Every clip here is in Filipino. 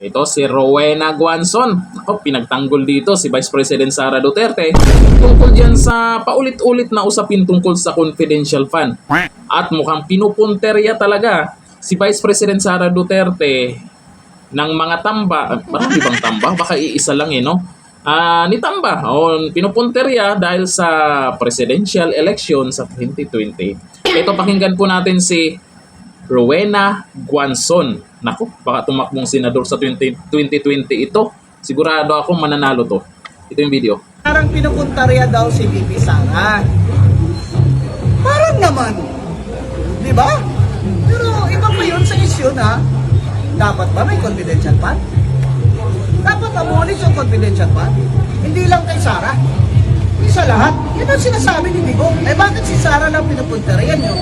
Ito si Rowena Guanzon. Ako, pinagtanggol dito si Vice President Sara Duterte tungkol dyan sa paulit-ulit na usapin tungkol sa confidential fund. At mukhang pinupunterya talaga si Vice President Sara Duterte ng mga tamba. Marami bang tamba? Baka iisa lang no? Ni tamba. Pinupunterya dahil sa presidential election sa 2020. Ito, pakinggan po natin si Rowena Guanzon. Naku, baka tumakbong senador sa 2020 ito. Sigurado ako mananalo to. Ito yung video. Parang pinupuntarya daw si VP Sara. Parang naman. Di ba? Pero iba pa yun sa isyu na dapat ba may confidential fund? Dapat abolis yung confidential fund? Hindi lang kay Sara. Hindi sa lahat. Yan ang sinasabi ni Digo. Bakit si Sara lang pinupuntarya nyo?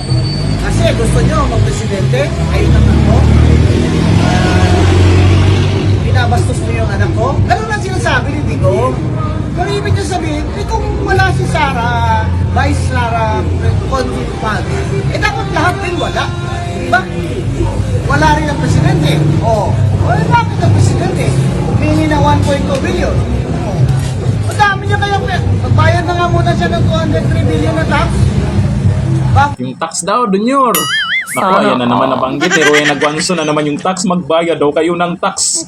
Kasi gusto nyo mag-presidente? Ayun naman ko. Binabastos niyo yung anak ko? Ganun ang sinasabi ni Digo. Pero ibig niya sabihin, kung wala si Sara, Vice Sara, conflict fund, dapat lahat din wala. Diba? Wala rin ang presidente. Bakit ang presidente? Humingi na 1.2 billion. Madami niya kaya, magbayad na nga muna siya ng 203 billion na tax. Yung tax daw, Dunyor. Naku, ayan na naman nabanggit. Rowena Guanzon na naman yung tax. Magbayad daw kayo ng tax.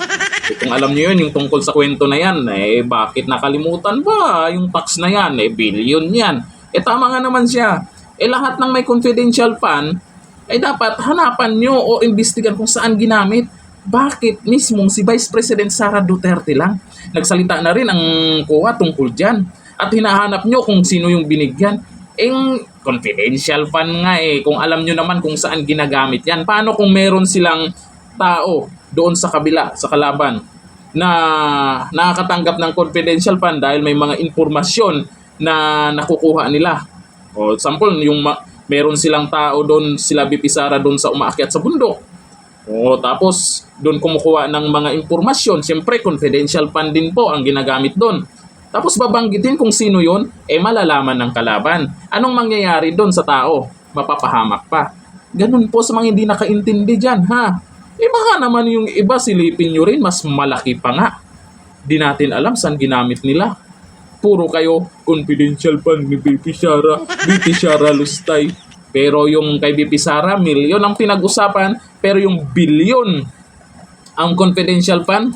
Kung alam niyo yun, yung tungkol sa kwento na yan, bakit nakalimutan ba yung tax na yan? Billion yan. Tama nga naman siya. Lahat ng may confidential fund, dapat hanapan nyo o imbestigan kung saan ginamit. Bakit mismong si Vice President Sara Duterte lang? Nagsalita na rin ang kuha tungkol dyan. At hinahanap nyo kung sino yung binigyan. Confidential fund nga kung alam nyo naman kung saan ginagamit yan. Paano kung meron silang tao doon sa kabila, sa kalaban, na nakakatanggap ng confidential fund dahil may mga impormasyon na nakukuha nila? Example, meron silang tao doon, sila VP Sara doon sa umaakyat sa bundok. Tapos doon kumukuha ng mga impormasyon. Siyempre, confidential fund din po ang ginagamit doon. Tapos babanggitin kung sino yun, malalaman ng kalaban. Anong mangyayari doon sa tao? Mapapahamak pa. Ganun po sa mga hindi nakaintindi dyan, ha? Baka naman yung iba silipin nyo rin, mas malaki pa nga. Di natin alam saan ginamit nila. Puro kayo, confidential fund ni VP Sara Lustay. Pero yung kay VP Sara, milyon ang pinag-usapan, pero yung bilyon ang confidential fund,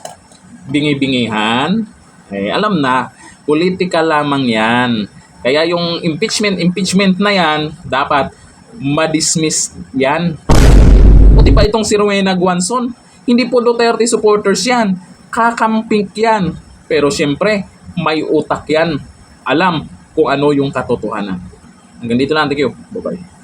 bingi-bingihan, alam na, politika lamang yan. Kaya yung impeachment na yan, dapat ma-dismiss yan. O diba itong si Rowena Guanzon, hindi po Duterte supporters yan, kakamping yan. Pero syempre, may utak yan. Alam kung ano yung katotohanan. Hanggang dito lang, thank you. Bye-bye.